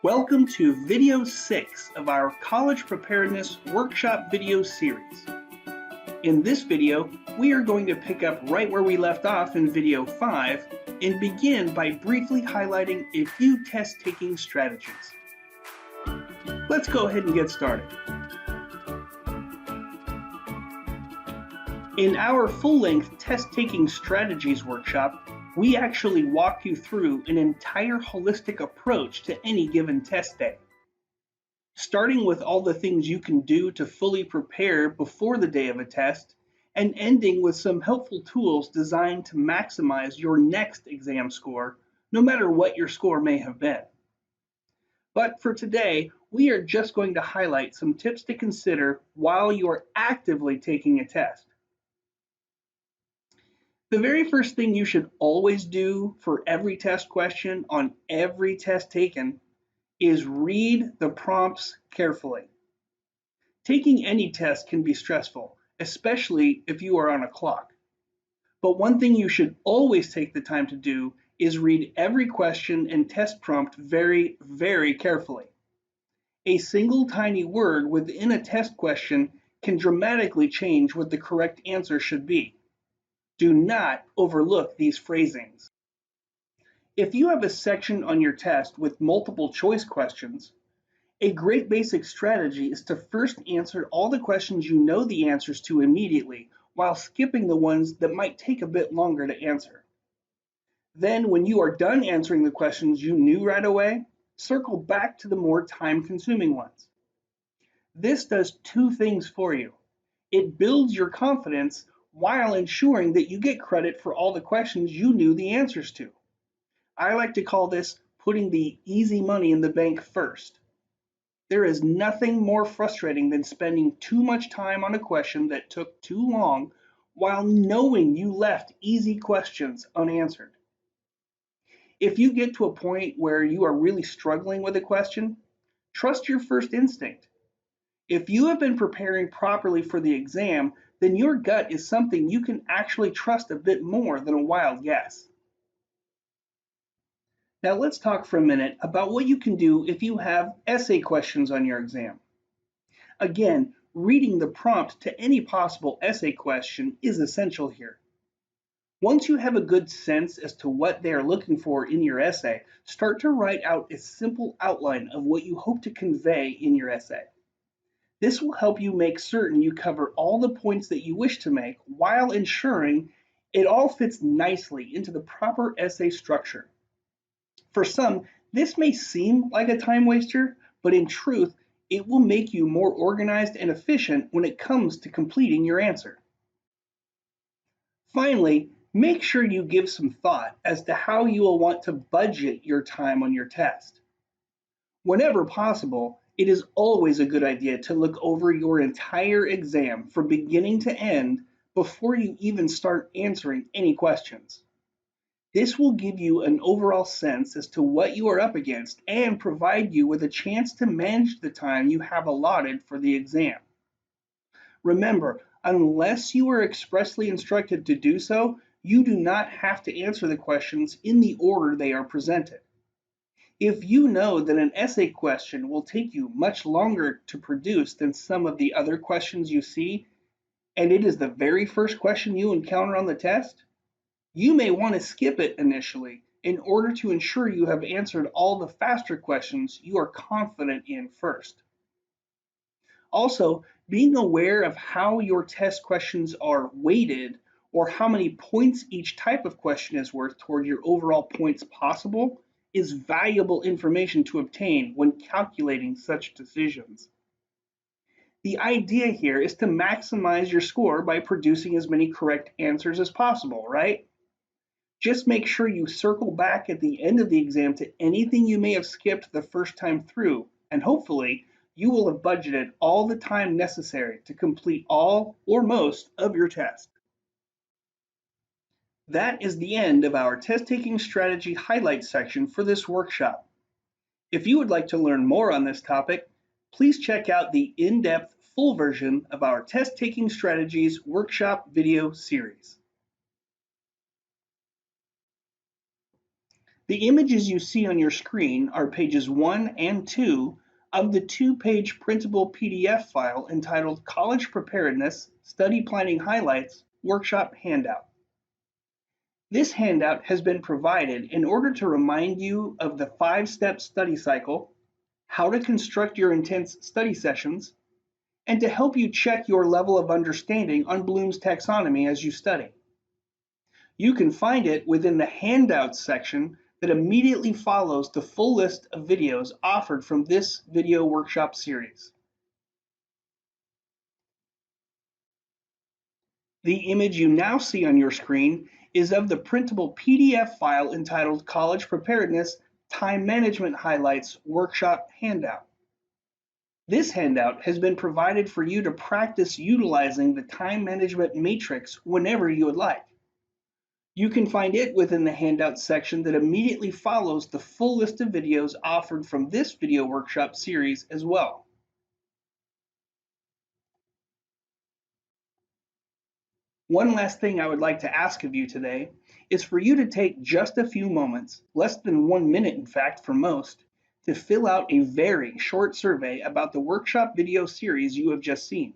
Welcome to video 6 of our College Preparedness Workshop video series. In this video, we are going to pick up right where we left off in video 5 and begin by briefly highlighting a few test-taking strategies. Let's go ahead and get started. In our full-length test-taking strategies workshop, we actually walk you through an entire holistic approach to any given test day. Starting with all the things you can do to fully prepare before the day of a test, and ending with some helpful tools designed to maximize your next exam score, no matter what your score may have been. But for today, we are just going to highlight some tips to consider while you are actively taking a test. The very first thing you should always do for every test question on every test taken is read the prompts carefully. Taking any test can be stressful, especially if you are on a clock. But one thing you should always take the time to do is read every question and test prompt very, very carefully. A single tiny word within a test question can dramatically change what the correct answer should be. Do not overlook these phrasings. If you have a section on your test with multiple choice questions, a great basic strategy is to first answer all the questions you know the answers to immediately, while skipping the ones that might take a bit longer to answer. Then, when you are done answering the questions you knew right away, circle back to the more time-consuming ones. This does two things for you. It builds your confidence while ensuring that you get credit for all the questions you knew the answers to. I like to call this putting the easy money in the bank first. There is nothing more frustrating than spending too much time on a question that took too long while knowing you left easy questions unanswered. If you get to a point where you are really struggling with a question, trust your first instinct. If you have been preparing properly for the exam, then your gut is something you can actually trust a bit more than a wild guess. Now let's talk for a minute about what you can do if you have essay questions on your exam. Again, reading the prompt to any possible essay question is essential here. Once you have a good sense as to what they are looking for in your essay, start to write out a simple outline of what you hope to convey in your essay. This will help you make certain you cover all the points that you wish to make while ensuring it all fits nicely into the proper essay structure. For some, this may seem like a time waster, but in truth, it will make you more organized and efficient when it comes to completing your answer. Finally, make sure you give some thought as to how you will want to budget your time on your test. Whenever possible, it is always a good idea to look over your entire exam from beginning to end before you even start answering any questions. This will give you an overall sense as to what you are up against and provide you with a chance to manage the time you have allotted for the exam. Remember, unless you are expressly instructed to do so, you do not have to answer the questions in the order they are presented. If you know that an essay question will take you much longer to produce than some of the other questions you see, and it is the very first question you encounter on the test, you may want to skip it initially in order to ensure you have answered all the faster questions you are confident in first. Also, being aware of how your test questions are weighted or how many points each type of question is worth toward your overall points possible is valuable information to obtain when calculating such decisions. The idea here is to maximize your score by producing as many correct answers as possible, right? Just make sure you circle back at the end of the exam to anything you may have skipped the first time through, and hopefully you will have budgeted all the time necessary to complete all or most of your test. That is the end of our test-taking strategy highlights section for this workshop. If you would like to learn more on this topic, please check out the in-depth full version of our test-taking strategies workshop video series. The images you see on your screen are pages 1 and 2 of the 2-page printable PDF file entitled College Preparedness Study Planning Highlights Workshop Handout. This handout has been provided in order to remind you of the 5-step study cycle, how to construct your intense study sessions, and to help you check your level of understanding on Bloom's taxonomy as you study. You can find it within the Handouts section that immediately follows the full list of videos offered from this video workshop series. The image you now see on your screen is of the printable PDF file entitled College Preparedness Time Management Highlights Workshop Handout. This handout has been provided for you to practice utilizing the time management matrix whenever you would like. You can find it within the Handouts section that immediately follows the full list of videos offered from this video workshop series as well. One last thing I would like to ask of you today is for you to take just a few moments, less than 1 minute in fact for most, to fill out a very short survey about the workshop video series you have just seen.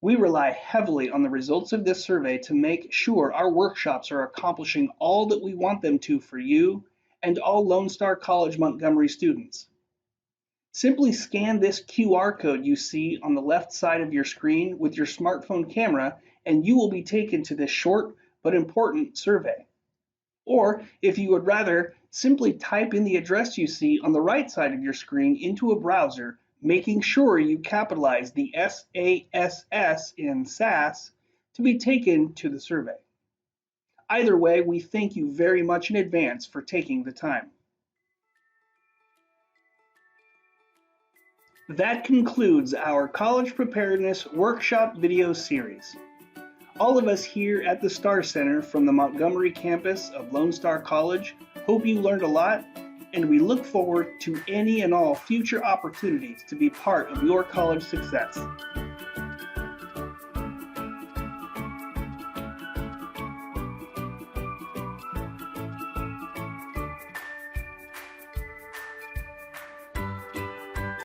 We rely heavily on the results of this survey to make sure our workshops are accomplishing all that we want them to for you and all Lone Star College Montgomery students. Simply scan this QR code you see on the left side of your screen with your smartphone camera and you will be taken to this short but important survey. Or if you would rather, simply type in the address you see on the right side of your screen into a browser, making sure you capitalize the SASS in SAS to be taken to the survey. Either way, we thank you very much in advance for taking the time. That concludes our College Preparedness Workshop video series. All of us here at the Star Center from the Montgomery campus of Lone Star College hope you learned a lot, and we look forward to any and all future opportunities to be part of your college success.